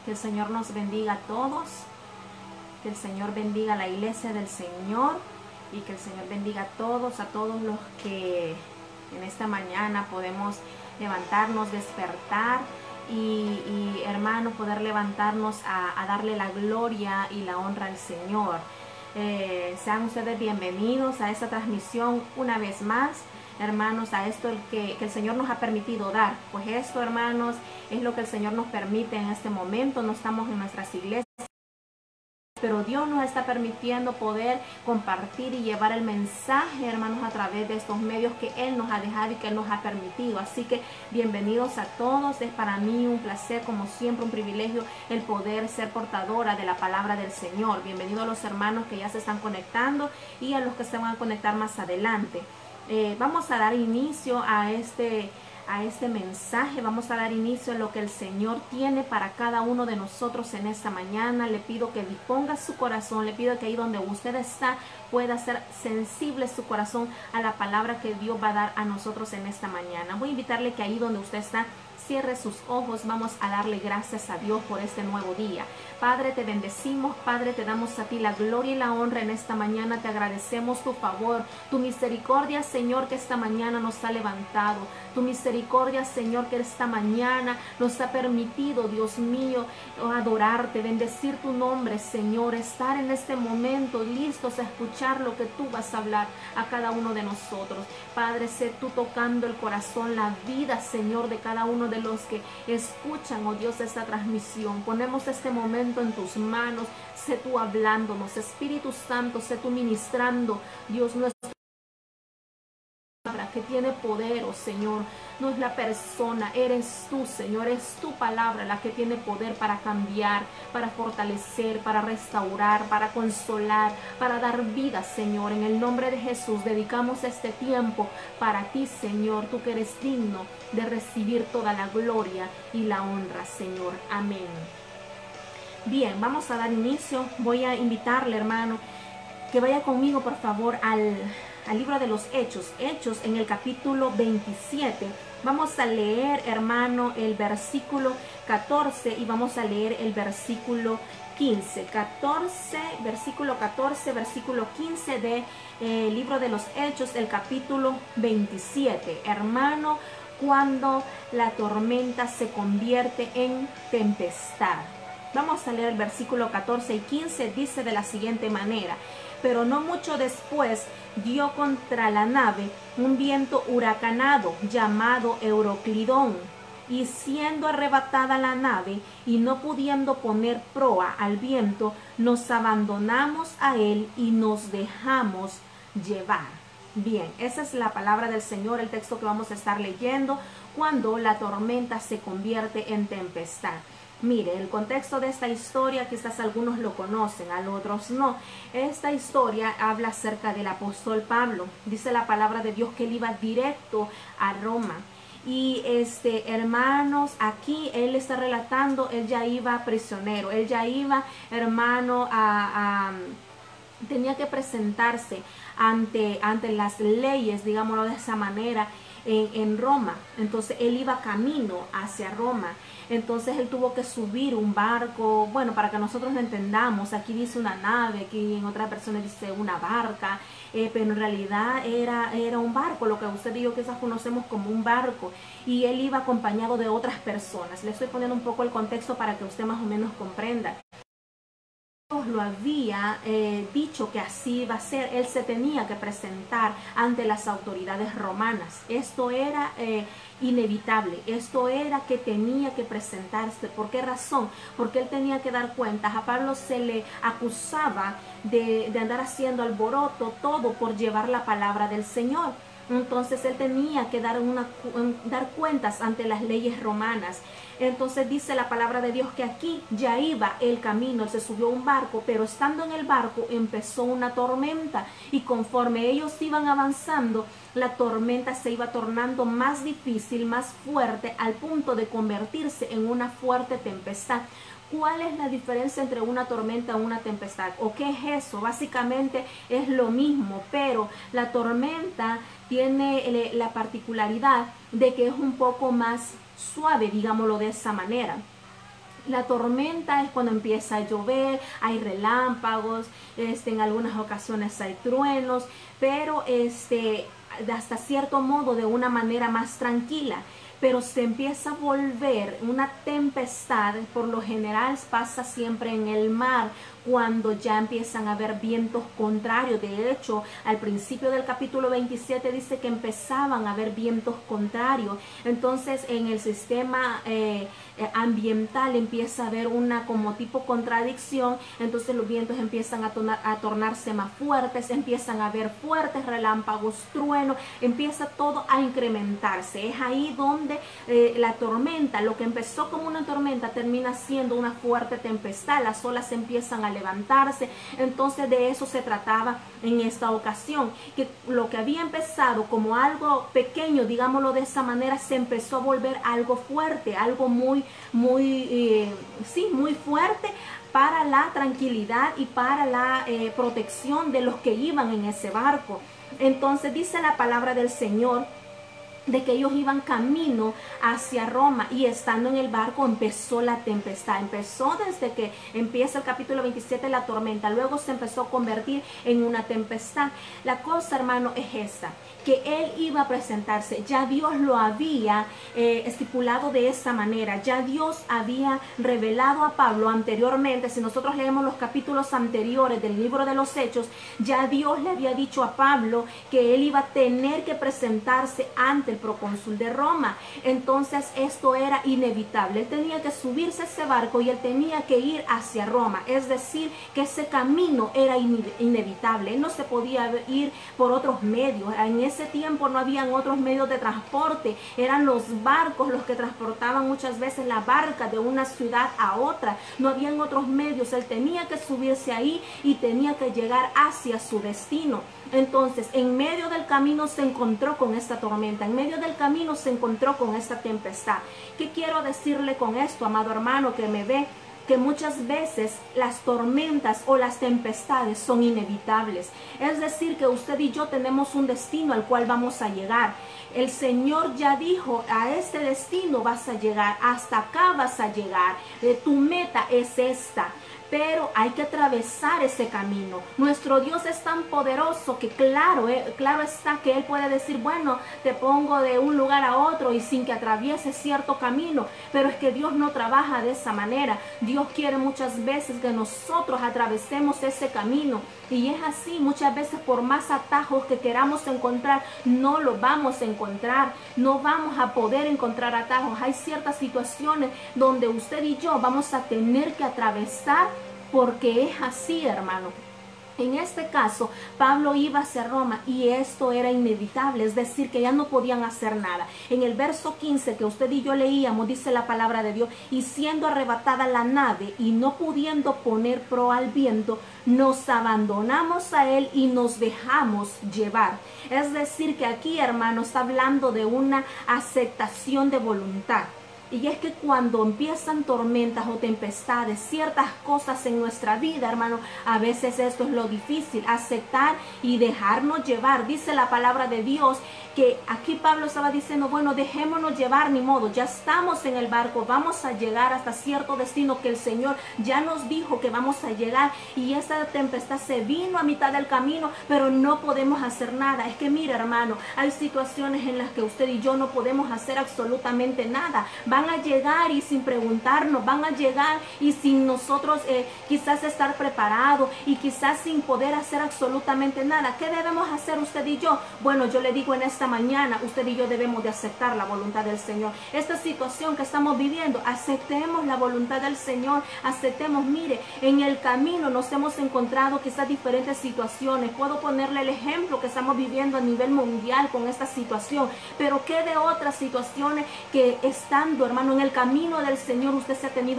Que el Señor nos bendiga a todos, que el Señor bendiga a la iglesia del Señor y que el Señor bendiga a todos los que en esta mañana podemos levantarnos, despertar y hermanos, poder levantarnos a darle la gloria y la honra al Señor. Sean ustedes bienvenidos a esta transmisión una vez más, hermanos, a esto que el Señor nos ha permitido dar. Pues esto, hermanos, es lo que el Señor nos permite en este momento. No estamos en nuestras iglesias, pero Dios nos está permitiendo poder compartir y llevar el mensaje, hermanos, a través de estos medios que Él nos ha dejado y que Él nos ha permitido. Así que bienvenidos a todos. Es para mí un placer, como siempre, un privilegio el poder ser portadora de la palabra del Señor. Bienvenidos a los hermanos que ya se están conectando y a los que se van a conectar más adelante. Vamos a dar inicio a este mensaje. Vamos a dar inicio a lo que el Señor tiene para cada uno de nosotros en esta mañana. Le pido que disponga su corazón, le pido que ahí donde usted está pueda ser sensible su corazón a la palabra que Dios va a dar a nosotros en esta mañana. Voy a invitarle que ahí donde usted está cierre sus ojos. Vamos a darle gracias a Dios por este nuevo día. Padre, te bendecimos. Padre, te damos a ti la gloria y la honra en esta mañana. Te agradecemos tu favor, tu misericordia, Señor, que esta mañana nos ha levantado. Tu misericordia, Señor, que esta mañana nos ha permitido, Dios mío, adorarte, bendecir tu nombre, Señor, estar en este momento listos a escuchar lo que tú vas a hablar a cada uno de nosotros. Padre, sé tú tocando el corazón, la vida, Señor, de cada uno de los que escuchan, oh Dios, esta transmisión. Ponemos este momento en tus manos. Sé tú hablándonos, Espíritu Santo, sé tú ministrando, Dios nuestro, que tiene poder, oh Señor. No es la persona, eres tú, Señor, es tu palabra la que tiene poder para cambiar, para fortalecer, para restaurar, para consolar, para dar vida, Señor. En el nombre de Jesús dedicamos este tiempo para ti, Señor, tú que eres digno de recibir toda la gloria y la honra, Señor. Amén. Bien, vamos a dar inicio. Voy a invitarle, hermano, que vaya conmigo, por favor, al libro de los Hechos en el capítulo 27. Vamos a leer, hermano, el versículo 14 y vamos a leer el versículo 15. Versículo 14, versículo 15 de libro de los Hechos, el capítulo 27. Hermano, cuando la tormenta se convierte en tempestad. Vamos a leer el versículo 14 y 15, dice de la siguiente manera: pero no mucho después dio contra la nave un viento huracanado llamado Euroclidón, y siendo arrebatada la nave y no pudiendo poner proa al viento, nos abandonamos a él y nos dejamos llevar. Bien, esa es la palabra del Señor, el texto que vamos a estar leyendo cuando la tormenta se convierte en tempestad. Mire, el contexto de esta historia, quizás algunos lo conocen, a otros no. Esta historia habla acerca del apóstol Pablo. Dice la palabra de Dios que él iba directo a Roma. Y hermanos, aquí él está relatando, él ya iba prisionero, él ya iba, hermano, tenía que presentarse ante las leyes, digámoslo de esa manera, en Roma. Entonces él iba camino hacia Roma. Entonces él tuvo que subir un barco. Bueno, para que nosotros lo entendamos, aquí dice una nave, aquí en otra persona dice una barca, pero en realidad era un barco, lo que usted y yo quizás conocemos como un barco, y él iba acompañado de otras personas. Le estoy poniendo un poco el contexto para que usted más o menos comprenda. Lo había dicho que así iba a ser. Él se tenía que presentar ante las autoridades romanas. Esto era inevitable, esto era que tenía que presentarse. ¿Por qué razón? Porque él tenía que dar cuentas. A Pablo se le acusaba de andar haciendo alboroto, todo por llevar la palabra del Señor. Entonces él tenía que dar cuentas ante las leyes romanas. Entonces dice la palabra de Dios que aquí ya iba el camino, él se subió a un barco, pero estando en el barco empezó una tormenta, y conforme ellos iban avanzando, la tormenta se iba tornando más difícil, más fuerte, al punto de convertirse en una fuerte tempestad. ¿Cuál es la diferencia entre una tormenta y una tempestad? ¿O qué es eso? Básicamente es lo mismo, pero la tormenta tiene la particularidad de que es un poco más suave, digámoslo de esa manera. La tormenta es cuando empieza a llover, hay relámpagos, en algunas ocasiones hay truenos, pero hasta cierto modo de una manera más tranquila. Pero se empieza a volver una tempestad, por lo general pasa siempre en el mar, cuando ya empiezan a haber vientos contrarios. De hecho, al principio del capítulo 27 dice que empezaban a haber vientos contrarios. Entonces, en el sistema ambiental empieza a haber una como tipo contradicción. Entonces los vientos empiezan a tornarse más fuertes, empiezan a haber fuertes relámpagos, truenos, empieza todo a incrementarse. Es ahí donde la tormenta, lo que empezó como una tormenta, termina siendo una fuerte tempestad. Las olas empiezan a levantarse. Entonces de eso se trataba en esta ocasión, que lo que había empezado como algo pequeño, digámoslo de esa manera, se empezó a volver algo fuerte, algo muy fuerte para la tranquilidad y para la protección de los que iban en ese barco. Entonces dice la palabra del Señor de que ellos iban camino hacia Roma, y estando en el barco empezó la tempestad. Empezó desde que empieza el capítulo 27 la tormenta, luego se empezó a convertir en una tempestad. La cosa, hermano, es esta, que él iba a presentarse. Ya Dios lo había estipulado de esa manera. Ya Dios había revelado a Pablo anteriormente. Si nosotros leemos los capítulos anteriores del libro de los Hechos, ya Dios le había dicho a Pablo que él iba a tener que presentarse ante el procónsul de Roma. Entonces esto era inevitable. Él tenía que subirse a ese barco y él tenía que ir hacia Roma. Es decir, que ese camino era inevitable. Él no se podía ir por otros medios. En ese tiempo no habían otros medios de transporte. Eran los barcos los que transportaban muchas veces la barca de una ciudad a otra. No habían otros medios. Él tenía que subirse ahí y tenía que llegar hacia su destino. Entonces, en medio del camino se encontró con esta tormenta, en medio del camino se encontró con esta tempestad. ¿Qué quiero decirle con esto, amado hermano que me ve? Que muchas veces las tormentas o las tempestades son inevitables. Es decir, que usted y yo tenemos un destino al cual vamos a llegar. El Señor ya dijo, a este destino vas a llegar, hasta acá vas a llegar, tu meta es esta. Pero hay que atravesar ese camino. Nuestro Dios es tan poderoso que claro está que Él puede decir, bueno, te pongo de un lugar a otro y sin que atravieses cierto camino. Pero es que Dios no trabaja de esa manera. Dios quiere muchas veces que nosotros atravesemos ese camino. Y es así, muchas veces por más atajos que queramos encontrar, no lo vamos a encontrar. No vamos a poder encontrar atajos. Hay ciertas situaciones donde usted y yo vamos a tener que atravesar, porque es así, hermano. En este caso, Pablo iba hacia Roma y esto era inevitable, es decir, que ya no podían hacer nada. En el verso 15 que usted y yo leíamos, dice la palabra de Dios, y siendo arrebatada la nave y no pudiendo poner proa al viento, nos abandonamos a él y nos dejamos llevar. Es decir, que aquí, hermano, está hablando de una aceptación de voluntad. Y es que cuando empiezan tormentas o tempestades, ciertas cosas en nuestra vida, hermano, a veces esto es lo difícil, aceptar y dejarnos llevar. Dice la palabra de Dios que aquí Pablo estaba diciendo, bueno, dejémonos llevar, ni modo, ya estamos en el barco, vamos a llegar hasta cierto destino que el Señor ya nos dijo que vamos a llegar, y esa tempestad se vino a mitad del camino, pero no podemos hacer nada. Es que mira, hermano, hay situaciones en las que usted y yo no podemos hacer absolutamente nada. Van a llegar y sin preguntarnos, van a llegar y sin nosotros quizás estar preparados y quizás sin poder hacer absolutamente nada. ¿Qué debemos hacer usted y yo? Bueno, yo le digo en esta mañana, usted y yo debemos de aceptar la voluntad del Señor. Esta situación que estamos viviendo, aceptemos la voluntad del Señor, aceptemos. Mire, en el camino nos hemos encontrado quizás diferentes situaciones. Puedo ponerle el ejemplo que estamos viviendo a nivel mundial con esta situación, pero ¿qué de otras situaciones que estando, hermano, en el camino del Señor usted se ha tenido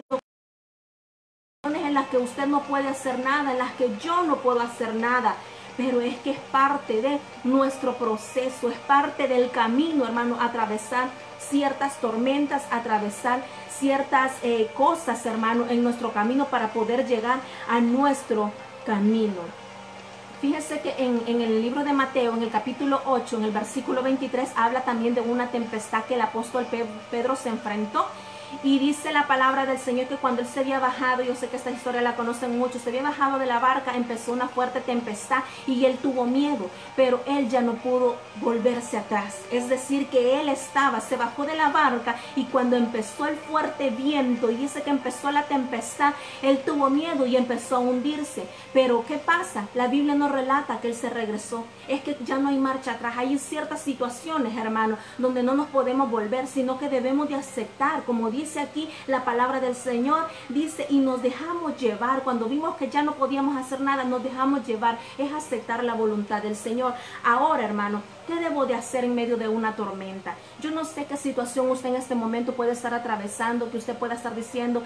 en las que usted no puede hacer nada, en las que yo no puedo hacer nada? Pero es que es parte de nuestro proceso, es parte del camino, hermano, atravesar ciertas tormentas, atravesar ciertas cosas, hermano, en nuestro camino para poder llegar a nuestro camino. Fíjese que en el libro de Mateo, en el capítulo 8, en el versículo 23, habla también de una tempestad que el apóstol Pedro se enfrentó. Y dice la palabra del Señor que cuando él se había bajado, yo sé que esta historia la conocen mucho, se había bajado de la barca, empezó una fuerte tempestad y él tuvo miedo, pero él ya no pudo volverse atrás. Es decir, que él se bajó de la barca y cuando empezó el fuerte viento y dice que empezó la tempestad, él tuvo miedo y empezó a hundirse. Pero ¿qué pasa? La Biblia no relata que él se regresó. Es que ya no hay marcha atrás. Hay ciertas situaciones, hermano, donde no nos podemos volver, sino que debemos de aceptar, como dice aquí la palabra del Señor, dice, y nos dejamos llevar. Cuando vimos que ya no podíamos hacer nada, nos dejamos llevar. Es aceptar la voluntad del Señor. Ahora, hermano, ¿qué debo de hacer en medio de una tormenta? Yo no sé qué situación usted en este momento puede estar atravesando, que usted pueda estar diciendo,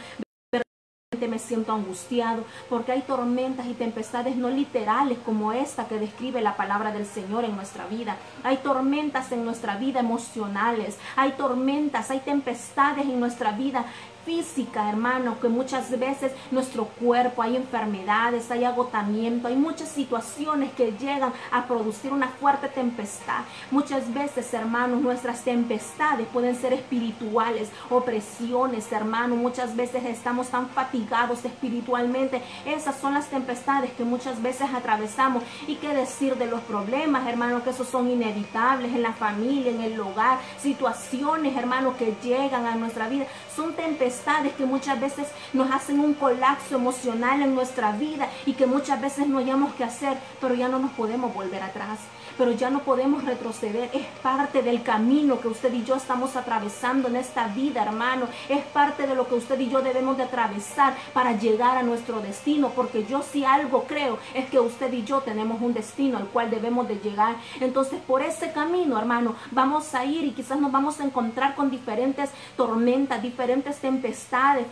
me siento angustiado, porque hay tormentas y tempestades no literales como esta que describe la palabra del Señor en nuestra vida. Hay tormentas en nuestra vida emocionales, hay tormentas, hay tempestades en nuestra vida física, hermano, que muchas veces nuestro cuerpo, hay enfermedades, hay agotamiento, hay muchas situaciones que llegan a producir una fuerte tempestad. Muchas veces, hermanos, nuestras tempestades pueden ser espirituales, opresiones, hermano. Muchas veces estamos tan fatigados espiritualmente. Esas son las tempestades que muchas veces atravesamos. Y qué decir de los problemas, hermano, que esos son inevitables en la familia, en el hogar, situaciones, hermano, que llegan a nuestra vida. Son tempestades que muchas veces nos hacen un colapso emocional en nuestra vida y que muchas veces no hayamos qué hacer, pero ya no nos podemos volver atrás, pero ya no podemos retroceder. Es parte del camino que usted y yo estamos atravesando en esta vida, hermano. Es parte de lo que usted y yo debemos de atravesar para llegar a nuestro destino, porque yo si algo creo es que usted y yo tenemos un destino al cual debemos de llegar. Entonces por ese camino, hermano, vamos a ir y quizás nos vamos a encontrar con diferentes tormentas, diferentes tempestades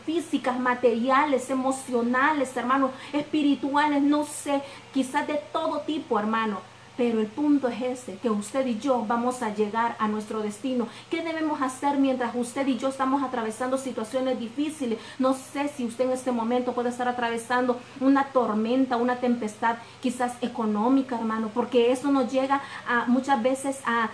físicas, materiales, emocionales, hermano, espirituales, no sé, quizás de todo tipo, hermano. Pero el punto es ese, que usted y yo vamos a llegar a nuestro destino. ¿Qué debemos hacer mientras usted y yo estamos atravesando situaciones difíciles? No sé si usted en este momento puede estar atravesando una tormenta, una tempestad quizás económica, hermano, porque eso nos llega a muchas veces a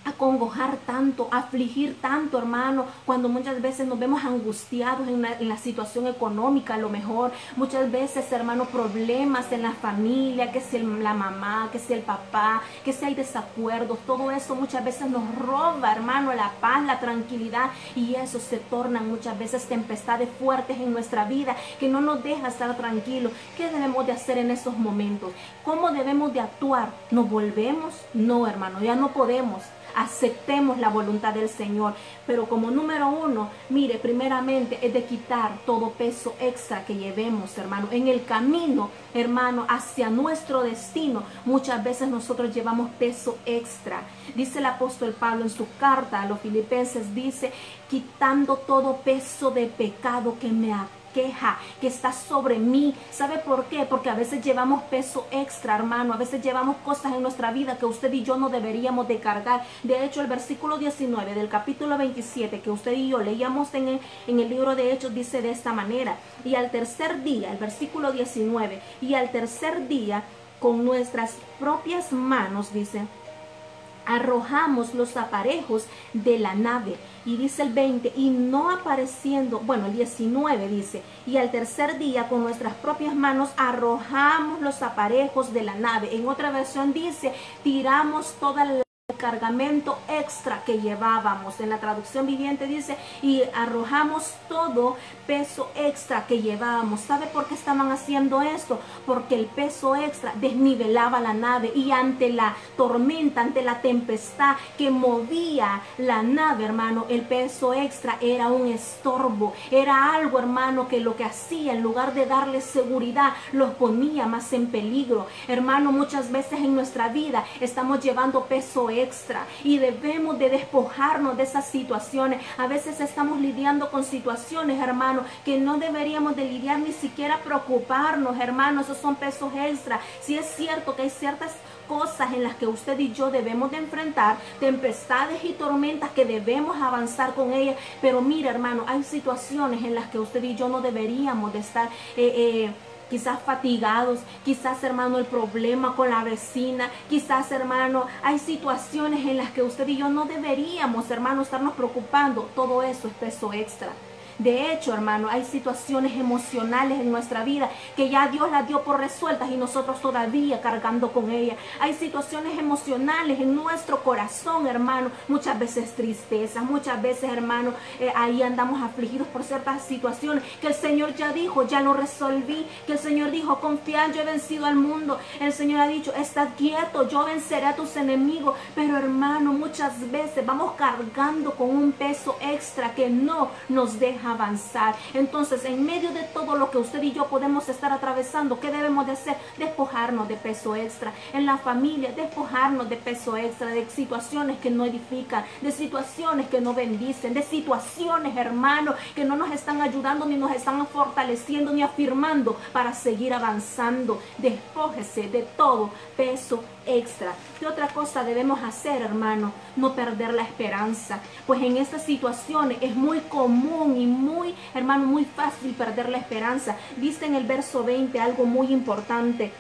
acongojar tanto, a afligir tanto, hermano, cuando muchas veces nos vemos angustiados en la situación económica. A lo mejor muchas veces, hermano, problemas en la familia, que si la mamá, que si el papá, que si hay desacuerdos, todo eso muchas veces nos roba, hermano, la paz, la tranquilidad, y eso se tornan muchas veces tempestades fuertes en nuestra vida que no nos deja estar tranquilos. ¿Qué debemos de hacer en esos momentos? ¿Cómo debemos de actuar? ¿Nos volvemos? No, hermano, ya no podemos. Aceptemos la voluntad del Señor, pero como número uno, mire, primeramente es de quitar todo peso extra que llevemos, hermano, en el camino, hermano, hacia nuestro destino. Muchas veces nosotros llevamos peso extra. Dice el apóstol Pablo en su carta a los Filipenses, dice, quitando todo peso de pecado que me queja, que está sobre mí. ¿Sabe por qué? Porque a veces llevamos peso extra, hermano. A veces llevamos cosas en nuestra vida que usted y yo no deberíamos de cargar. De hecho, el versículo 19 del capítulo 27 que usted y yo leíamos en el libro de Hechos dice de esta manera: y al tercer día, el versículo 19, y al tercer día con nuestras propias manos, dice, arrojamos los aparejos de la nave. Y dice el 20, y no apareciendo, bueno, el 19 dice, y al tercer día con nuestras propias manos arrojamos los aparejos de la nave. En otra versión dice, tiramos toda la cargamento extra que llevábamos. En la traducción viviente dice, y arrojamos todo peso extra que llevábamos. ¿Sabe por qué estaban haciendo esto? Porque el peso extra desnivelaba la nave, y ante la tormenta, ante la tempestad que movía la nave, hermano, el peso extra era un estorbo, era algo, hermano, que lo que hacía, en lugar de darle seguridad, los ponía más en peligro. Hermano, muchas veces en nuestra vida estamos llevando peso extra y debemos de despojarnos de esas situaciones. A veces estamos lidiando con situaciones, hermano, que no deberíamos de lidiar, ni siquiera preocuparnos, hermano. Esos son pesos extra. Si es cierto que hay ciertas cosas en las que usted y yo debemos de enfrentar, tempestades y tormentas que debemos avanzar con ellas, pero mira, hermano, hay situaciones en las que usted y yo no deberíamos de estar quizás fatigados, quizás, hermano, el problema con la vecina, quizás, hermano, hay situaciones en las que usted y yo no deberíamos, hermano, estarnos preocupando. Todo eso es peso extra. De hecho, hermano, hay situaciones emocionales en nuestra vida que ya Dios las dio por resueltas y nosotros todavía cargando con ellas. Hay situaciones emocionales en nuestro corazón, hermano, muchas veces tristeza, muchas veces, hermano, ahí andamos afligidos por ciertas situaciones que el Señor ya dijo, ya lo resolví, que el Señor dijo, confiad, yo he vencido al mundo. El Señor ha dicho, estad quieto, yo venceré a tus enemigos. Pero, hermano, muchas veces vamos cargando con un peso extra que no nos deja avanzar. Entonces, en medio de todo lo que usted y yo podemos estar atravesando, ¿qué debemos de hacer? Despojarnos de peso extra. En la familia, despojarnos de peso extra, de situaciones que no edifican, de situaciones que no bendicen, de situaciones, hermano, que no nos están ayudando, ni nos están fortaleciendo, ni afirmando para seguir avanzando. Despójese de todo peso extra. ¿Qué otra cosa debemos hacer, hermano? No perder la esperanza. Pues en estas situaciones es muy común y muy, hermano, muy fácil perder la esperanza. Dice en el verso 20 algo muy importante.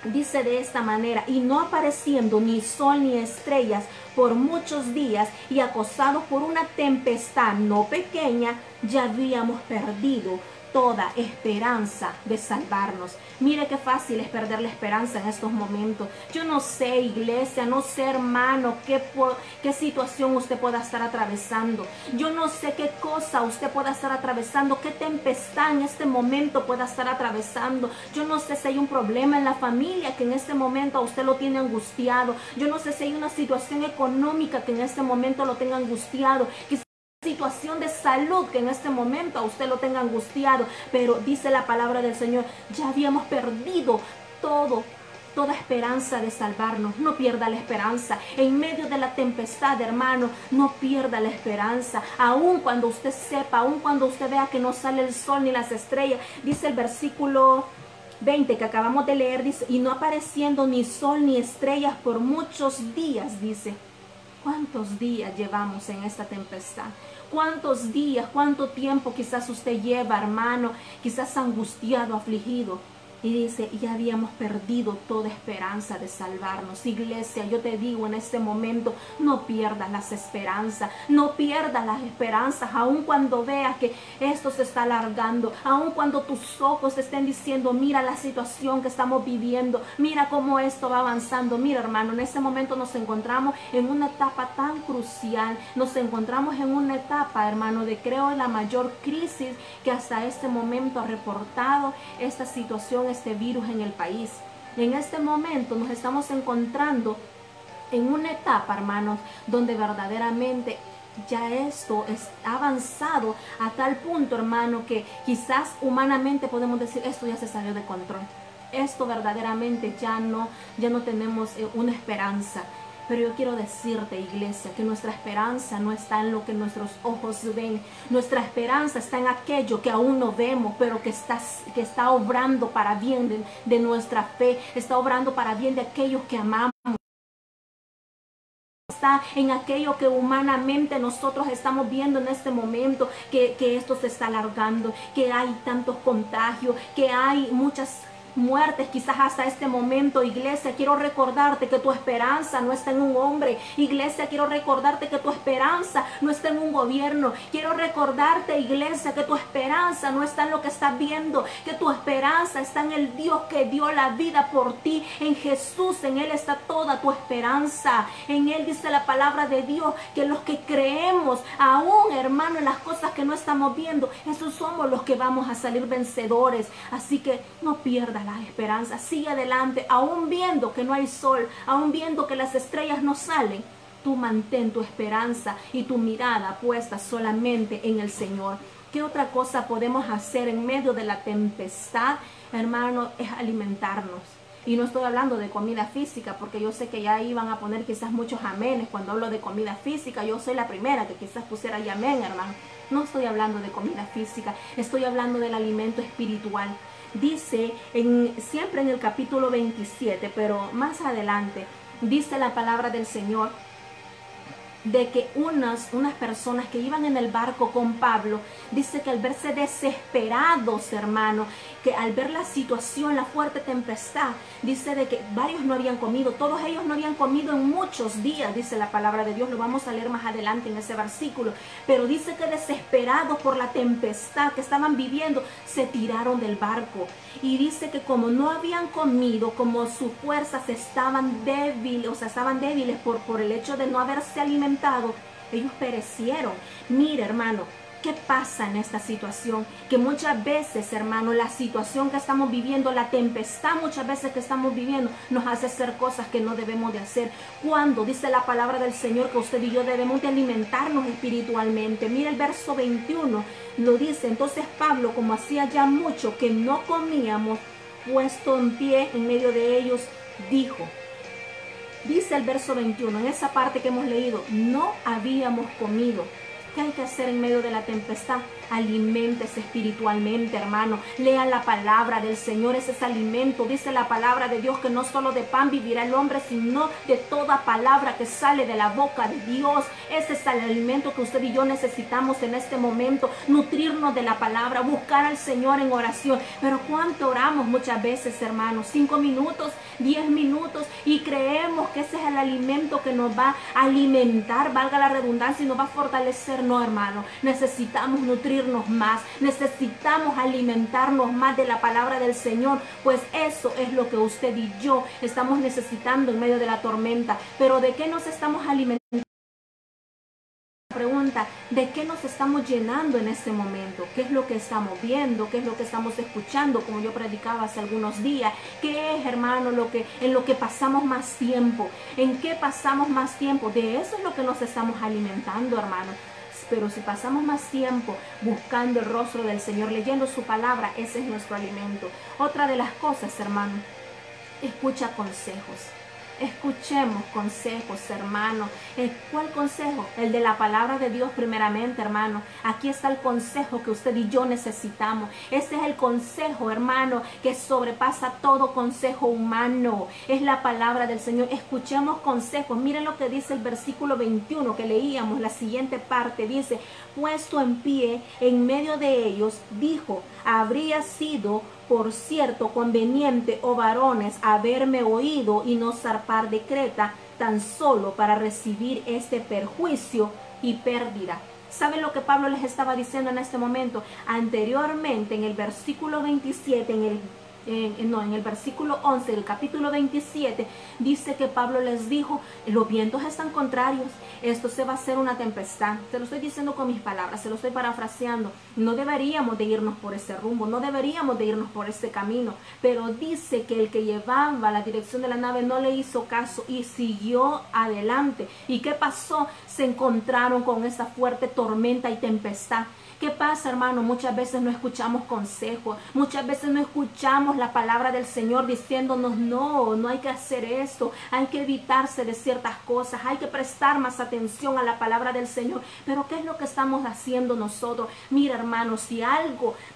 Dice de esta manera, y no apareciendo ni sol ni estrellas por muchos días y acosados por una tempestad no pequeña, ya habíamos perdido toda esperanza de salvarnos. Mire qué fácil es perder la esperanza en estos momentos. Yo no sé, iglesia, no sé, hermano, qué situación usted pueda estar atravesando. Yo no sé qué cosa usted pueda estar atravesando, qué tempestad en este momento pueda estar atravesando. Yo no sé si hay un problema en la familia que en este momento a usted lo tiene angustiado. Yo no sé si hay una situación económica que en este momento lo tenga angustiado. Situación de salud que en este momento a usted lo tenga angustiado, pero dice la palabra del Señor, ya habíamos perdido toda esperanza de salvarnos. No pierda la esperanza en medio de la tempestad, hermano. No pierda la esperanza, aun cuando usted sepa, aun cuando usted vea que no sale el sol ni las estrellas. Dice el versículo 20 que acabamos de leer, dice, y no apareciendo ni sol ni estrellas por muchos días, dice. ¿Cuántos días llevamos en esta tempestad? ¿Cuántos días, cuánto tiempo quizás usted lleva, hermano? Quizás angustiado, afligido. Y dice, ya habíamos perdido toda esperanza de salvarnos. Iglesia, yo te digo en este momento, no pierdas las esperanzas, no pierdas las esperanzas, aun cuando veas que esto se está alargando, aun cuando tus ojos estén diciendo, mira la situación que estamos viviendo, mira cómo esto va avanzando. Mira, hermano, en este momento nos encontramos en una etapa tan crucial, nos encontramos en una etapa, hermano, de creo la mayor crisis que hasta este momento ha reportado esta situación, este virus en el país. En este momento nos estamos encontrando en una etapa, hermanos, donde verdaderamente ya esto ha avanzado a tal punto, hermano, que quizás humanamente podemos decir, esto ya se salió de control. Esto verdaderamente ya no tenemos una esperanza. Pero yo quiero decirte, iglesia, que nuestra esperanza no está en lo que nuestros ojos ven. Nuestra esperanza está en aquello que aún no vemos, pero que está obrando para bien de nuestra fe. Está obrando para bien de aquellos que amamos. Está en aquello que humanamente nosotros estamos viendo en este momento, que esto se está alargando, que hay tantos contagios, que hay muchas muertes quizás hasta este momento. Iglesia, quiero recordarte que tu esperanza no está en un hombre. Iglesia, quiero recordarte que tu esperanza no está en un gobierno. Quiero recordarte, iglesia, que tu esperanza no está en lo que estás viendo, que tu esperanza está en el Dios que dio la vida por ti, en Jesús. En Él está toda tu esperanza. En Él dice la palabra de Dios que los que creemos aún, hermano, en las cosas que no estamos viendo, esos somos los que vamos a salir vencedores. Así que no pierdas la esperanza, sigue adelante, aún viendo que no hay sol, aún viendo que las estrellas no salen. Tú mantén tu esperanza y tu mirada puesta solamente en el Señor. ¿Qué otra cosa podemos hacer en medio de la tempestad, hermano? Es alimentarnos. Y no estoy hablando de comida física, porque yo sé que ya iban a poner quizás muchos amenes cuando hablo de comida física. Yo soy la primera que quizás pusiera ya amén, hermano. No estoy hablando de comida física, estoy hablando del alimento espiritual. Dice siempre en el capítulo 27, pero más adelante, dice la palabra del Señor. de que unas personas que iban en el barco con Pablo, dice que al verse desesperados, hermano, que al ver la situación, la fuerte tempestad, dice de que varios no habían comido, todos ellos no habían comido en muchos días, dice la palabra de Dios, lo vamos a leer más adelante en ese versículo, pero dice que desesperados por la tempestad que estaban viviendo, se tiraron del barco, y dice que como no habían comido, como sus fuerzas estaban débiles, o sea, estaban débiles por el hecho de no haberse alimentado, ellos perecieron. Mire, hermano, ¿qué pasa en esta situación? Que muchas veces, hermano, la situación que estamos viviendo, la tempestad muchas veces que estamos viviendo, nos hace hacer cosas que no debemos de hacer. Cuando dice la palabra del Señor que usted y yo debemos de alimentarnos espiritualmente. Mire el verso 21, lo dice, entonces Pablo, como hacía ya mucho que no comíamos, puesto en pie en medio de ellos, dijo, dice el verso 21, en esa parte que hemos leído, no habíamos comido. ¿Qué hay que hacer en medio de la tempestad? Aliméntese espiritualmente, hermano. Lea la palabra del Señor, ese es alimento. Dice la palabra de Dios que no solo de pan vivirá el hombre, sino de toda palabra que sale de la boca de Dios. Ese es el alimento que usted y yo necesitamos en este momento. Nutrirnos de la palabra, buscar al Señor en oración. Pero ¿cuánto oramos muchas veces, hermanos? 5 minutos, 10 minutos, y creemos que ese es el alimento que nos va a alimentar, valga la redundancia, y nos va a fortalecer. No, hermano, necesitamos nutrirnos más, necesitamos alimentarnos más de la palabra del Señor, pues eso es lo que usted y yo estamos necesitando en medio de la tormenta. Pero ¿de qué nos estamos alimentando? Pregunta, ¿de qué nos estamos llenando en este momento? ¿Qué es lo que estamos viendo? ¿Qué es lo que estamos escuchando? Como yo predicaba hace algunos días, ¿qué es, hermano, en lo que pasamos más tiempo? ¿En qué pasamos más tiempo? De eso es lo que nos estamos alimentando, hermano. Pero si pasamos más tiempo buscando el rostro del Señor, leyendo su palabra, ese es nuestro alimento. Otra de las cosas, hermano, escucha consejos. Escuchemos consejos, hermano. ¿Cuál consejo? El de la palabra de Dios primeramente, hermano. Aquí está el consejo que usted y yo necesitamos. Este es el consejo, hermano, que sobrepasa todo consejo humano. Es la palabra del Señor. Escuchemos consejos. Miren lo que dice el versículo 21 que leíamos. La siguiente parte dice, puesto en pie en medio de ellos, dijo, habría sido por cierto conveniente, oh varones, haberme oído y no zarpar de Creta tan solo para recibir este perjuicio y pérdida. ¿Saben lo que Pablo les estaba diciendo en este momento? Anteriormente, en el versículo 27, en el versículo 11 del capítulo 27, dice que Pablo les dijo, los vientos están contrarios, esto se va a hacer una tempestad. Se lo estoy diciendo con mis palabras, se lo estoy parafraseando. No deberíamos de irnos por ese rumbo, no deberíamos de irnos por ese camino, pero dice que el que llevaba la dirección de la nave no le hizo caso y siguió adelante. ¿Y qué pasó? Se encontraron con esa fuerte tormenta y tempestad. ¿Qué pasa, hermano? Muchas veces no escuchamos consejos, muchas veces no escuchamos la palabra del Señor diciéndonos, no hay que hacer esto, hay que evitarse de ciertas cosas, hay que prestar más atención a la palabra del Señor. Pero ¿qué es lo que estamos haciendo nosotros? Mira, hermano, si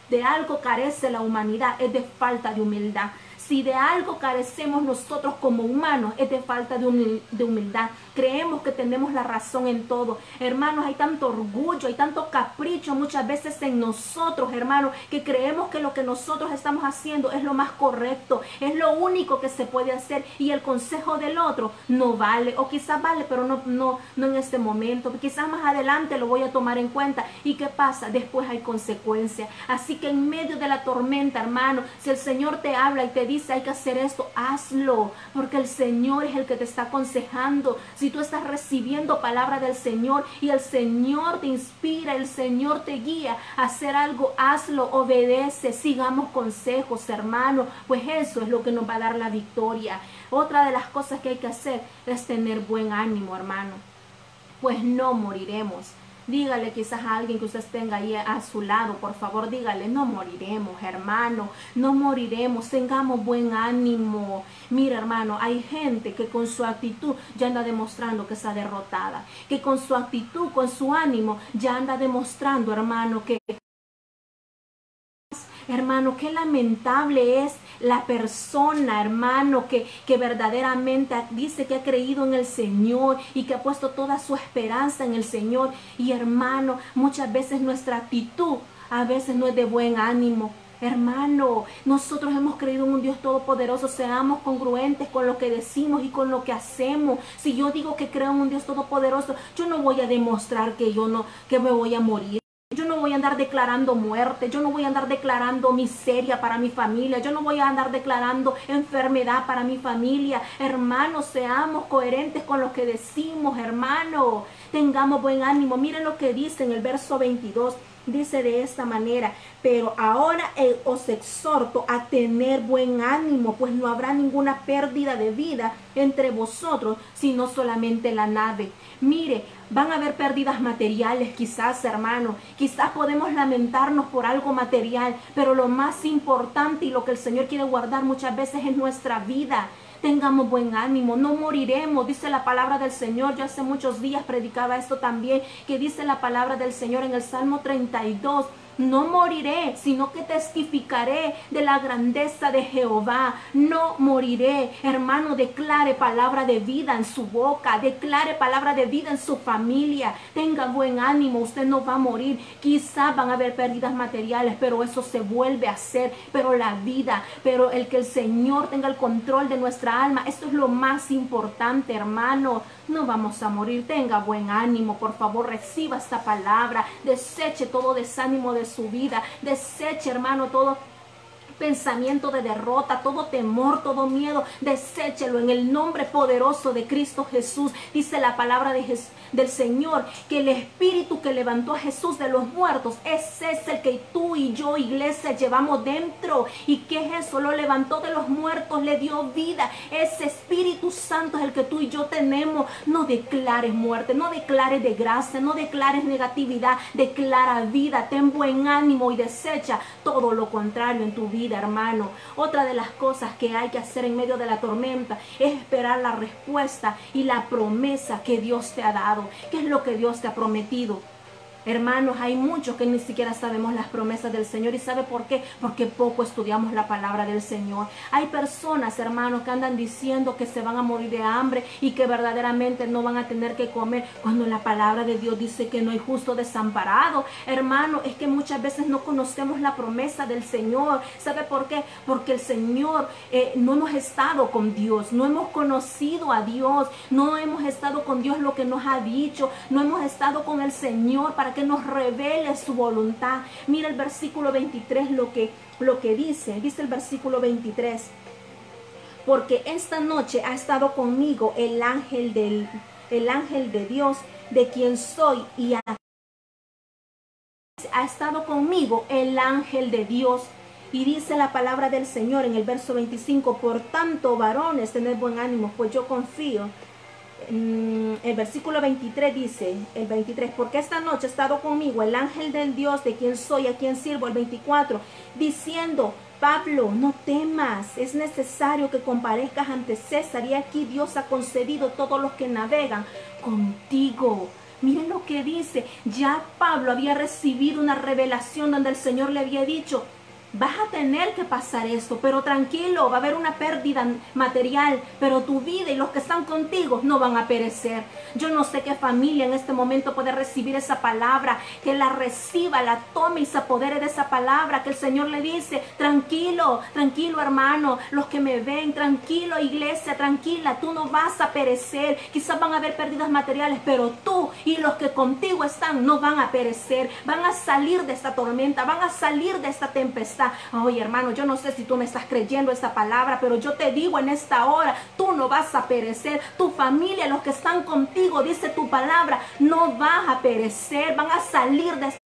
de algo carece la humanidad, es de falta de humildad. Si de algo carecemos nosotros como humanos, es de falta de humildad. Creemos que tenemos la razón en todo. Hermanos, hay tanto orgullo, hay tanto capricho muchas veces en nosotros, hermanos, que creemos que lo que nosotros estamos haciendo es lo más correcto, es lo único que se puede hacer, y el consejo del otro no vale, o quizás vale, pero no en este momento, quizás más adelante lo voy a tomar en cuenta. ¿Y qué pasa? Después hay consecuencias. Así que en medio de la tormenta, hermano, si el Señor te habla y te dice hay que hacer esto, hazlo, porque el Señor es el que te está aconsejando. Si tú estás recibiendo palabra del Señor y el Señor te inspira, el Señor te guía a hacer algo, hazlo, obedece, sigamos consejos, hermano, pues eso es lo que nos va a dar la victoria. Otra de las cosas que hay que hacer es tener buen ánimo, hermano, pues no moriremos. Dígale quizás a alguien que usted tenga ahí a su lado, por favor, dígale, no moriremos, hermano, no moriremos, tengamos buen ánimo. Mira, hermano, hay gente que con su actitud ya anda demostrando que está derrotada, que con su actitud, con su ánimo, ya anda demostrando, hermano, que Hermano, qué lamentable es la persona, hermano, que verdaderamente dice que ha creído en el Señor y que ha puesto toda su esperanza en el Señor. Y hermano, muchas veces nuestra actitud a veces no es de buen ánimo. Hermano, nosotros hemos creído en un Dios todopoderoso. Seamos congruentes con lo que decimos y con lo que hacemos. Si yo digo que creo en un Dios todopoderoso, yo no voy a demostrar que me voy a morir. Yo no voy a andar declarando muerte, yo no voy a andar declarando miseria para mi familia, yo no voy a andar declarando enfermedad para mi familia. Hermanos, seamos coherentes con lo que decimos, hermano. Tengamos buen ánimo. Miren lo que dice en el verso 22. Dice de esta manera: pero ahora os exhorto a tener buen ánimo, pues no habrá ninguna pérdida de vida entre vosotros, sino solamente la nave. Mire, van a haber pérdidas materiales quizás, hermano. Quizás podemos lamentarnos por algo material, pero lo más importante y lo que el Señor quiere guardar muchas veces es nuestra vida. Tengamos buen ánimo, no moriremos, dice la palabra del Señor. Yo hace muchos días predicaba esto también, que dice la palabra del Señor en el Salmo 32. No moriré, sino que testificaré de la grandeza de Jehová. No moriré. Hermano, declare palabra de vida en su boca. Declare palabra de vida en su familia. Tenga buen ánimo. Usted no va a morir. Quizás van a haber pérdidas materiales, pero eso se vuelve a hacer. Pero la vida, pero el que el Señor tenga el control de nuestra alma, esto es lo más importante, hermano. No vamos a morir. Tenga buen ánimo, por favor, reciba esta palabra. Deseche todo desánimo de su vida. Deseche, hermano, todo pensamiento de derrota, todo temor, todo miedo. Deséchelo en el nombre poderoso de Cristo Jesús. Dice la palabra del Señor que el Espíritu que levantó a Jesús de los muertos, ese es el que tú y yo, iglesia, llevamos dentro. ¿Y qué es eso? Lo levantó de los muertos, le dio vida. Ese Espíritu Santo es el que tú y yo tenemos. No declares muerte, no declares desgracia, no declares negatividad, declara vida. Ten buen ánimo y desecha todo lo contrario en tu vida, hermano. Otra de las cosas que hay que hacer en medio de la tormenta es esperar la respuesta y la promesa que Dios te ha dado. ¿Qué es lo que Dios te ha prometido? Hermanos, hay muchos que ni siquiera sabemos las promesas del Señor. ¿Y sabe por qué? Porque poco estudiamos la palabra del Señor. Hay personas, hermanos, que andan diciendo que se van a morir de hambre y que verdaderamente no van a tener que comer, cuando la palabra de Dios dice que no hay justo desamparado. Hermano, es que muchas veces no conocemos la promesa del Señor. ¿Sabe por qué? Porque el Señor no hemos estado con Dios, no hemos conocido a Dios, no hemos estado con Dios lo que nos ha dicho, no hemos estado con el Señor para que nos revele su voluntad. Mira el versículo 23 lo que dice el versículo 23: porque esta noche ha estado conmigo el ángel de Dios, de quien soy, y ha estado conmigo el ángel de Dios. Y dice la palabra del Señor en el verso 25: por tanto, varones, tened buen ánimo, pues yo confío. El versículo 23 dice, porque esta noche ha estado conmigo el ángel del Dios, de quien soy, a quien sirvo. El 24, diciendo: Pablo, no temas, es necesario que comparezcas ante César, y aquí Dios ha concedido todos los que navegan contigo. Miren lo que dice. Ya Pablo había recibido una revelación donde el Señor le había dicho: vas a tener que pasar esto, pero tranquilo, va a haber una pérdida material, pero tu vida y los que están contigo no van a perecer. Yo no sé qué familia en este momento puede recibir esa palabra, que la reciba, la tome y se apodere de esa palabra, que el Señor le dice: tranquilo, tranquilo, hermano, los que me ven, tranquilo, iglesia, tranquila, tú no vas a perecer. Quizás van a haber pérdidas materiales, pero tú y los que contigo están no van a perecer, van a salir de esta tormenta, van a salir de esta tempestad. Oye, hermano, yo no sé si tú me estás creyendo esta palabra, pero yo te digo en esta hora, tú no vas a perecer. Tu familia, los que están contigo, dice tu palabra, no vas a perecer, van a salir de esta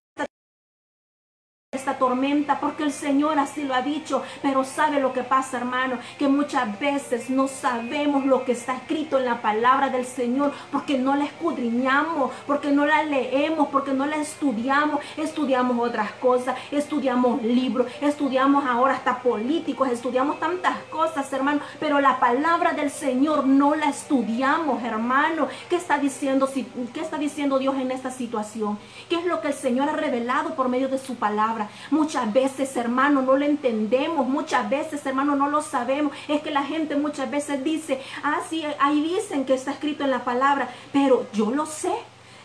tormenta, porque el Señor así lo ha dicho. Pero ¿sabe lo que pasa, hermano? Que muchas veces no sabemos lo que está escrito en la palabra del Señor, porque no la escudriñamos, porque no la leemos, porque no la estudiamos. Estudiamos otras cosas, estudiamos libros, estudiamos ahora hasta políticos, estudiamos tantas cosas, hermano, pero la palabra del Señor no la estudiamos, hermano. ¿Qué está diciendo Dios en esta situación? ¿Qué es lo que el Señor ha revelado por medio de su palabra? palabra. Muchas veces, hermano, no lo entendemos. Muchas veces, hermano, no lo sabemos. Es que la gente muchas veces dice, ah, sí, ahí dicen que está escrito en la palabra, pero yo lo sé.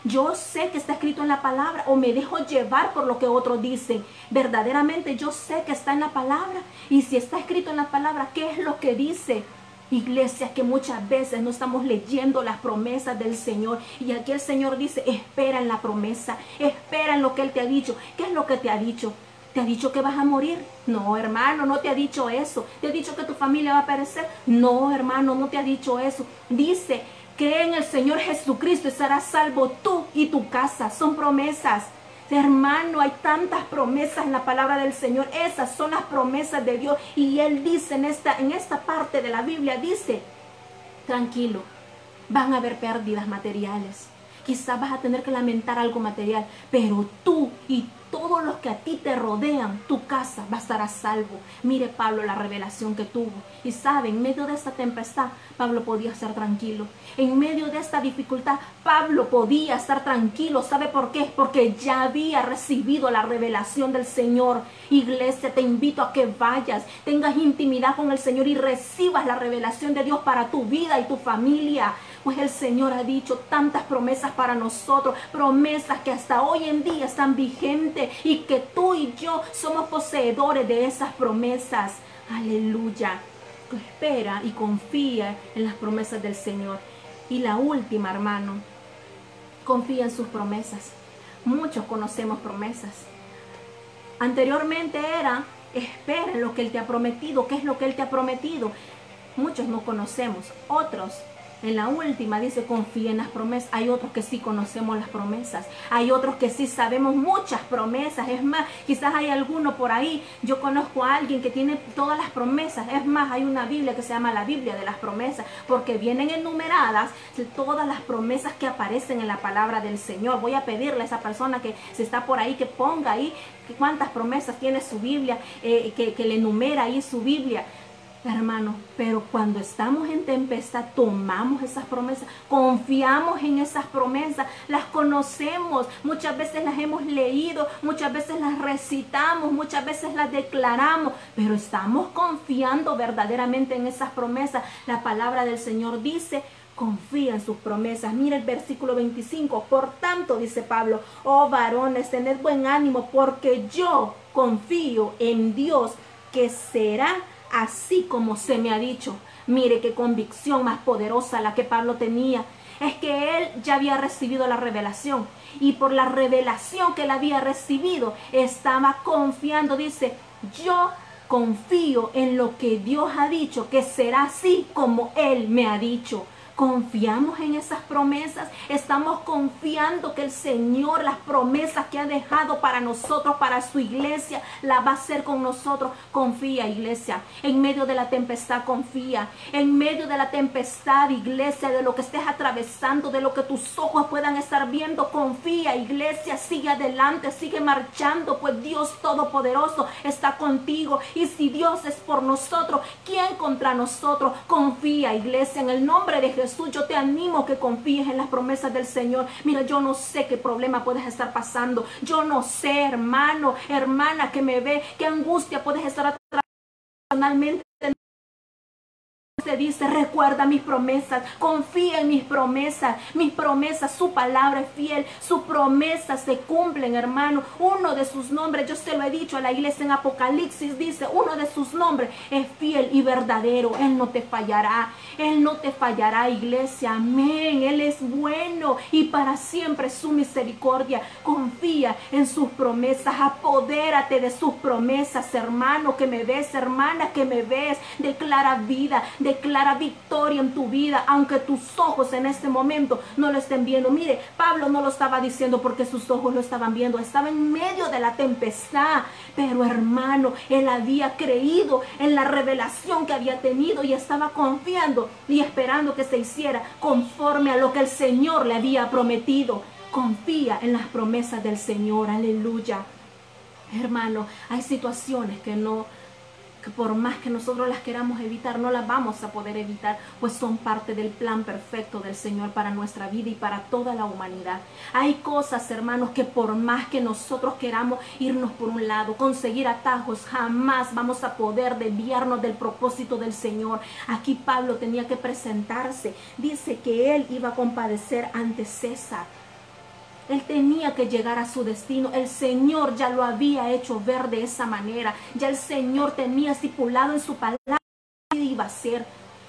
Yo sé que está escrito en la palabra, o me dejo llevar por lo que otros dicen. Verdaderamente yo sé que está en la palabra. Y si está escrito en la palabra, ¿qué es lo que dice? Iglesia, que muchas veces no estamos leyendo las promesas del Señor. Y aquí el Señor dice, espera en la promesa, espera en lo que Él te ha dicho. ¿Qué es lo que te ha dicho? ¿Te ha dicho que vas a morir? No, hermano, no te ha dicho eso. ¿Te ha dicho que tu familia va a perecer? No, hermano, no te ha dicho eso. Dice, cree en el Señor Jesucristo y serás salvo tú y tu casa. Son promesas. Hermano, hay tantas promesas en la palabra del Señor. Esas son las promesas de Dios. Y Él dice en esta parte de la Biblia, dice, tranquilo, van a haber pérdidas materiales. Quizás vas a tener que lamentar algo material, pero tú y todos los que a ti te rodean, tu casa va a estar a salvo. Mire Pablo la revelación que tuvo. Y sabe, en medio de esta tempestad, Pablo podía estar tranquilo. En medio de esta dificultad, Pablo podía estar tranquilo. ¿Sabe por qué? Porque ya había recibido la revelación del Señor. Iglesia, te invito a que vayas, tengas intimidad con el Señor y recibas la revelación de Dios para tu vida y tu familia. Pues el Señor ha dicho tantas promesas para nosotros, promesas que hasta hoy en día están vigentes y que tú y yo somos poseedores de esas promesas. Aleluya. Espera y confía en las promesas del Señor. Y la última, hermano, confía en sus promesas. Muchos conocemos promesas. Anteriormente era, espera en lo que Él te ha prometido. ¿Qué es lo que Él te ha prometido? Muchos no conocemos. Otros, en la última, dice, confía en las promesas. Hay otros que sí conocemos las promesas. Hay otros que sí sabemos muchas promesas. Es más, quizás hay alguno por ahí. Yo conozco a alguien que tiene todas las promesas. Es más, hay una Biblia que se llama la Biblia de las promesas, porque vienen enumeradas todas las promesas que aparecen en la palabra del Señor. Voy a pedirle a esa persona que se está por ahí, que ponga ahí cuántas promesas tiene su Biblia, que le enumera ahí su Biblia. Hermano, pero cuando estamos en tempestad, tomamos esas promesas, confiamos en esas promesas, las conocemos, muchas veces las hemos leído, muchas veces las recitamos, muchas veces las declaramos, pero estamos confiando verdaderamente en esas promesas. La palabra del Señor dice, confía en sus promesas. Mira el versículo 25. Por tanto, dice Pablo, oh varones, tened buen ánimo, porque yo confío en Dios, que será así como se me ha dicho. Mire qué convicción más poderosa la que Pablo tenía. Es que él ya había recibido la revelación, y por la revelación que él había recibido estaba confiando. Dice, yo confío en lo que Dios ha dicho, que será así como Él me ha dicho. Confiamos en esas promesas, estamos confiando que el Señor, las promesas que ha dejado para nosotros, para su iglesia, la va a hacer con nosotros. Confía, iglesia, en medio de la tempestad, confía, en medio de la tempestad, iglesia, de lo que estés atravesando, de lo que tus ojos puedan estar viendo, confía, iglesia, sigue adelante, sigue marchando, pues Dios Todopoderoso está contigo. Y si Dios es por nosotros, ¿quién contra nosotros? Confía, iglesia, en el nombre de Jesús. Yo te animo que confíes en las promesas del Señor. Mira, yo no sé qué problema puedes estar pasando. Yo no sé, hermano, hermana que me ve, qué angustia puedes estar atravesando personalmente. Se dice, recuerda mis promesas, confía en mis promesas, su palabra es fiel, sus promesas se cumplen, hermano. Uno de sus nombres, yo se lo he dicho a la iglesia en Apocalipsis, dice, uno de sus nombres es fiel y verdadero. Él no te fallará, Él no te fallará, iglesia, amén. Él es bueno y para siempre su misericordia. Confía en sus promesas, apodérate de sus promesas, hermano que me ves, hermana que me ves. Declara vida, declara victoria en tu vida, aunque tus ojos en este momento no lo estén viendo. Mire, Pablo no lo estaba diciendo porque sus ojos lo estaban viendo, estaba en medio de la tempestad, pero hermano, él había creído en la revelación que había tenido y estaba confiando y esperando que se hiciera conforme a lo que el Señor le había prometido. Confía en las promesas del Señor, aleluya. Hermano, hay situaciones que no que por más que nosotros las queramos evitar, no las vamos a poder evitar, pues son parte del plan perfecto del Señor para nuestra vida y para toda la humanidad. Hay cosas, hermanos, que por más que nosotros queramos irnos por un lado, conseguir atajos, jamás vamos a poder desviarnos del propósito del Señor. Aquí Pablo tenía que presentarse. Dice que él iba a compadecer ante César. Él tenía que llegar a su destino. El Señor ya lo había hecho ver de esa manera. Ya el Señor tenía estipulado en su palabra que iba a ser.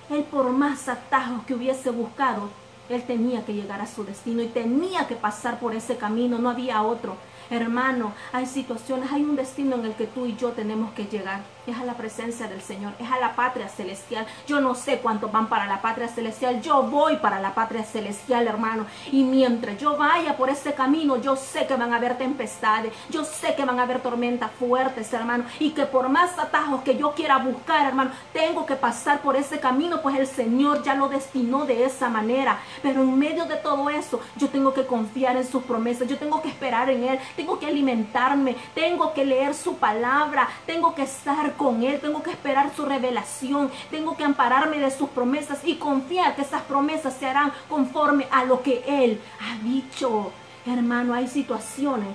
Él, por más atajos que hubiese buscado, él tenía que llegar a su destino y tenía que pasar por ese camino. No había otro. Hermano, hay situaciones, hay un destino en el que tú y yo tenemos que llegar. Es a la presencia del Señor, es a la patria celestial. Yo no sé cuántos van para la patria celestial. Yo voy para la patria celestial, hermano. Y mientras yo vaya por ese camino, yo sé que van a haber tempestades. Yo sé que van a haber tormentas fuertes, hermano. Y que por más atajos que yo quiera buscar, hermano, tengo que pasar por ese camino, pues el Señor ya lo destinó de esa manera. Pero en medio de todo eso, yo tengo que confiar en sus promesas. Yo tengo que esperar en Él. Tengo que alimentarme. Tengo que leer su palabra. Tengo que estar con Él, tengo que esperar su revelación, tengo que ampararme de sus promesas y confiar que esas promesas se harán conforme a lo que Él ha dicho. Hermano, hay situaciones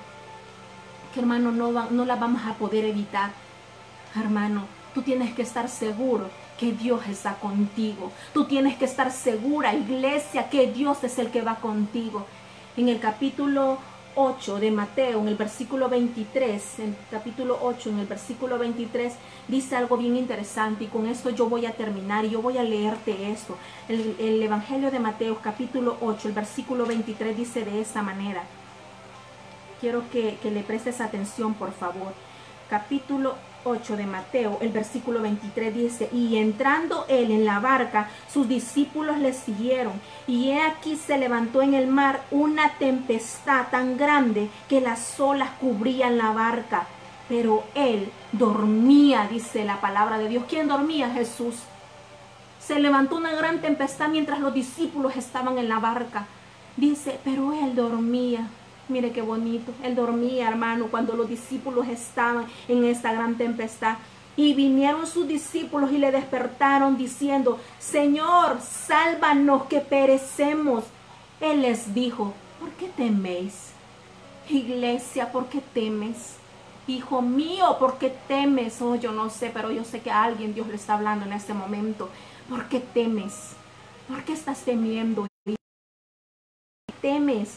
que, hermano, no las vamos a poder evitar. Hermano, tú tienes que estar seguro que Dios está contigo. Tú tienes que estar segura, iglesia, que Dios es el que va contigo. En el capítulo 8 de Mateo, en el versículo 23, en capítulo 8, en el versículo 23, dice algo bien interesante, y con esto yo voy a terminar y yo voy a leerte esto. El Evangelio de Mateo, capítulo 8, el versículo 23 dice de esta manera. Quiero que le prestes atención, por favor. Capítulo 8 de Mateo, el versículo 23 dice: y entrando él en la barca, sus discípulos le siguieron, y he aquí se levantó en el mar una tempestad tan grande que las olas cubrían la barca, pero él dormía, dice la palabra de Dios. ¿Quién dormía? Jesús. Se levantó una gran tempestad mientras los discípulos estaban en la barca. Dice, pero él dormía. Mire qué bonito. Él dormía, hermano, cuando los discípulos estaban en esta gran tempestad. Y vinieron sus discípulos y le despertaron diciendo: Señor, sálvanos que perecemos. Él les dijo: ¿por qué teméis? Iglesia, ¿por qué temes? Hijo mío, ¿por qué temes? Oh, yo no sé, pero yo sé que a alguien Dios le está hablando en este momento. ¿Por qué temes? ¿Por qué estás temiendo? ¿Temes?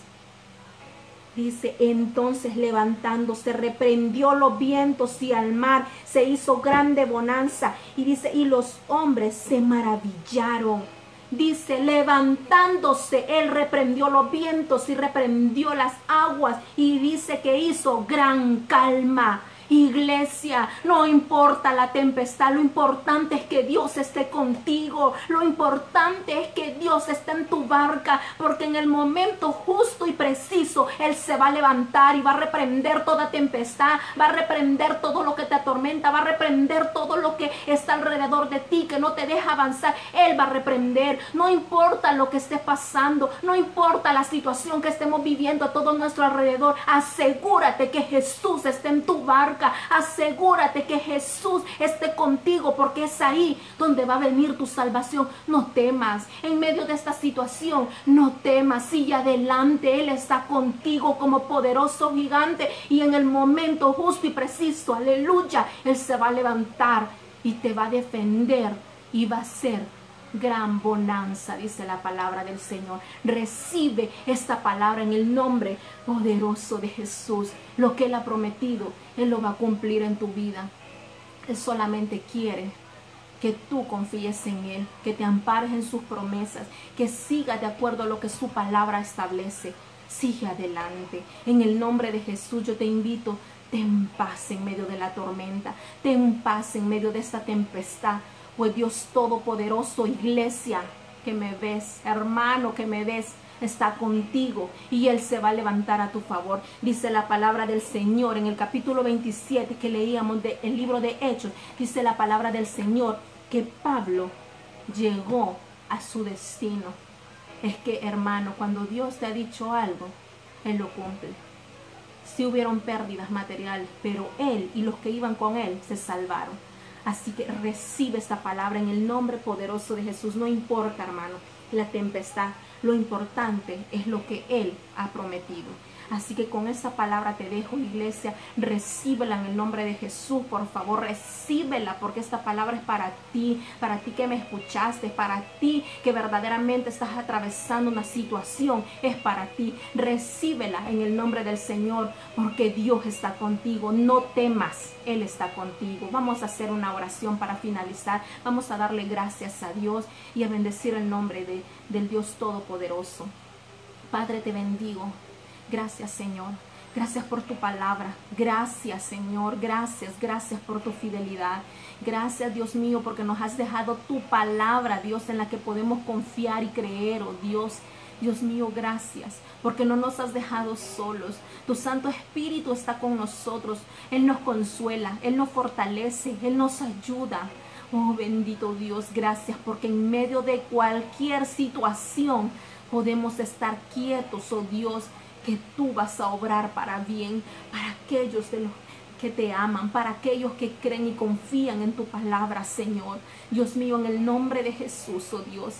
Dice, entonces levantándose reprendió los vientos y al mar, se hizo grande bonanza. Y dice, y los hombres se maravillaron. Dice, levantándose, él reprendió los vientos y reprendió las aguas. Y dice que hizo gran calma. Iglesia, no importa la tempestad, lo importante es que Dios esté contigo, lo importante es que Dios esté en tu barca, porque en el momento justo y preciso Él se va a levantar y va a reprender toda tempestad, va a reprender todo lo que te atormenta, va a reprender todo lo que está alrededor de ti, que no te deja avanzar. Él va a reprender, no importa lo que esté pasando, no importa la situación que estemos viviendo a todo nuestro alrededor, asegúrate que Jesús esté en tu barca. Asegúrate que Jesús esté contigo, porque es ahí donde va a venir tu salvación. No temas en medio de esta situación, no temas. Sigue adelante, Él está contigo como poderoso gigante, y en el momento justo y preciso, aleluya, Él se va a levantar y te va a defender y va a ser gran bonanza, dice la palabra del Señor. Recibe esta palabra en el nombre poderoso de Jesús. Lo que Él ha prometido, Él lo va a cumplir en tu vida. Él solamente quiere que tú confíes en Él, que te ampares en sus promesas, que sigas de acuerdo a lo que su palabra establece. Sigue adelante. En el nombre de Jesús yo te invito, ten paz en medio de la tormenta, ten paz en medio de esta tempestad. Pues Dios Todopoderoso, iglesia, que me ves, hermano, que me ves, está contigo y Él se va a levantar a tu favor. Dice la palabra del Señor en el capítulo 27 que leíamos del libro de Hechos. Dice la palabra del Señor que Pablo llegó a su destino. Es que, hermano, cuando Dios te ha dicho algo, Él lo cumple. Sí hubieron pérdidas materiales, pero Él y los que iban con Él se salvaron. Así que recibe esta palabra en el nombre poderoso de Jesús. No importa, hermano, la tempestad. Lo importante es lo que Él ha prometido. Así que con esta palabra te dejo, iglesia. Recíbela en el nombre de Jesús, por favor, recíbela, porque esta palabra es para ti que me escuchaste, para ti que verdaderamente estás atravesando una situación, es para ti. Recíbela en el nombre del Señor, porque Dios está contigo. No temas, Él está contigo. Vamos a hacer una oración para finalizar. Vamos a darle gracias a Dios y a bendecir el nombre del Dios Todopoderoso. Padre, te bendigo. Gracias, Señor. Gracias por tu palabra. Gracias, Señor. Gracias por tu fidelidad. Gracias, Dios mío, porque nos has dejado tu palabra, Dios, en la que podemos confiar y creer, oh Dios. Dios mío, gracias, porque no nos has dejado solos. Tu Santo Espíritu está con nosotros. Él nos consuela, Él nos fortalece, Él nos ayuda. Oh, bendito Dios, gracias, porque en medio de cualquier situación podemos estar quietos, oh Dios, que tú vas a obrar para bien, para aquellos de los que te aman, para aquellos que creen y confían en tu palabra, Señor. Dios mío, en el nombre de Jesús, oh Dios,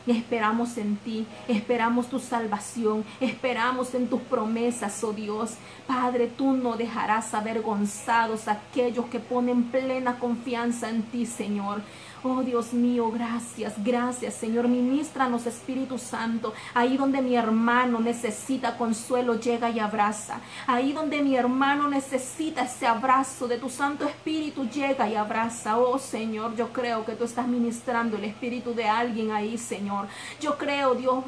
esperamos en ti, esperamos tu salvación, esperamos en tus promesas, oh Dios. Padre, tú no dejarás avergonzados a aquellos que ponen plena confianza en ti, Señor. Oh Dios mío, gracias, Señor. Ministranos, Espíritu Santo. Ahí donde mi hermano necesita consuelo, llega y abraza. Ahí donde mi hermano necesita ese abrazo de tu Santo Espíritu, llega y abraza. Oh Señor, yo creo que tú estás ministrando el espíritu de alguien ahí, Señor. Yo creo, Dios.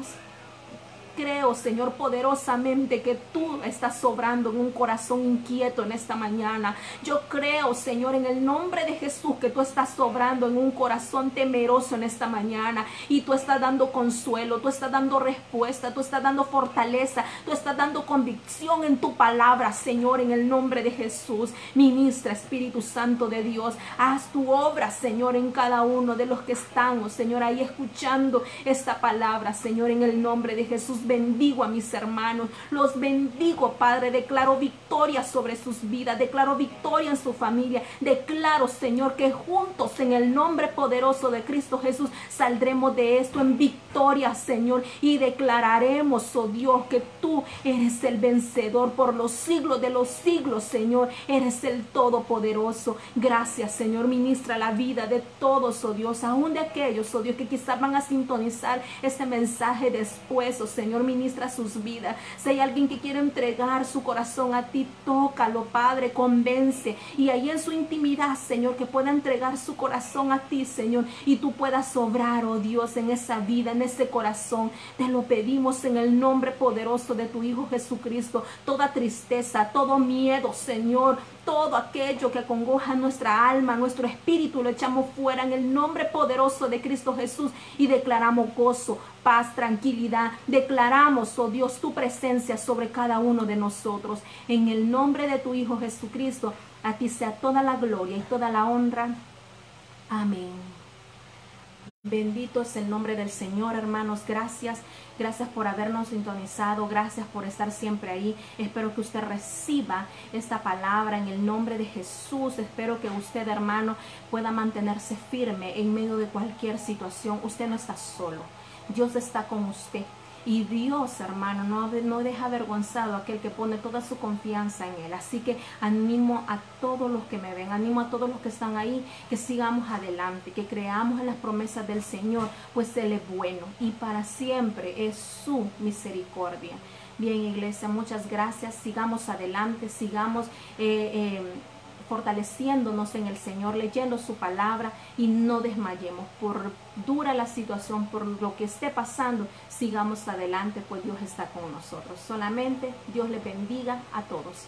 Creo, Señor, poderosamente que tú estás obrando en un corazón inquieto en esta mañana. Yo creo, Señor, en el nombre de Jesús, que tú estás obrando en un corazón temeroso en esta mañana. Y tú estás dando consuelo, tú estás dando respuesta, tú estás dando fortaleza, tú estás dando convicción en tu palabra, Señor, en el nombre de Jesús. Ministra, Espíritu Santo de Dios, haz tu obra, Señor, en cada uno de los que estamos, Señor, ahí escuchando esta palabra, Señor, en el nombre de Jesús. Bendigo a mis hermanos, los bendigo, Padre. Declaro victoria sobre sus vidas, declaro victoria en su familia. Declaro, Señor, que juntos en el nombre poderoso de Cristo Jesús saldremos de esto en victoria, Señor, y declararemos, oh Dios, que tú eres el vencedor por los siglos de los siglos, Señor. Eres el Todopoderoso. Gracias, Señor. Ministra la vida de todos, oh Dios, aún de aquellos, oh Dios, que quizás van a sintonizar este mensaje después, oh Señor. Ministra sus vidas. Si hay alguien que quiere entregar su corazón a ti, tócalo, Padre, convence. Y ahí en su intimidad, Señor, que pueda entregar su corazón a ti, Señor, y tú puedas obrar, oh Dios, en esa vida, en ese corazón. Te lo pedimos en el nombre poderoso de tu Hijo Jesucristo. Toda tristeza, todo miedo, Señor, todo aquello que acongoja nuestra alma, nuestro espíritu, lo echamos fuera en el nombre poderoso de Cristo Jesús y declaramos gozo, paz, tranquilidad. Declaramos, oh Dios, tu presencia sobre cada uno de nosotros. En el nombre de tu Hijo Jesucristo, a ti sea toda la gloria y toda la honra. Amén. Bendito es el nombre del Señor, hermanos. Gracias por habernos sintonizado. Gracias por estar siempre ahí. Espero que usted reciba esta palabra en el nombre de Jesús. Espero que usted, hermano, pueda mantenerse firme en medio de cualquier situación. Usted no está solo. Dios está con usted. Y Dios, hermano, no deja avergonzado a aquel que pone toda su confianza en Él. Así que animo a todos los que me ven, animo a todos los que están ahí, que sigamos adelante, que creamos en las promesas del Señor, pues Él es bueno y para siempre es su misericordia. Bien, iglesia, muchas gracias. Sigamos adelante, sigamos fortaleciéndonos en el Señor, leyendo su palabra y no desmayemos. Por dura la situación, por lo que esté pasando, sigamos adelante, pues Dios está con nosotros. Solamente Dios les bendiga a todos.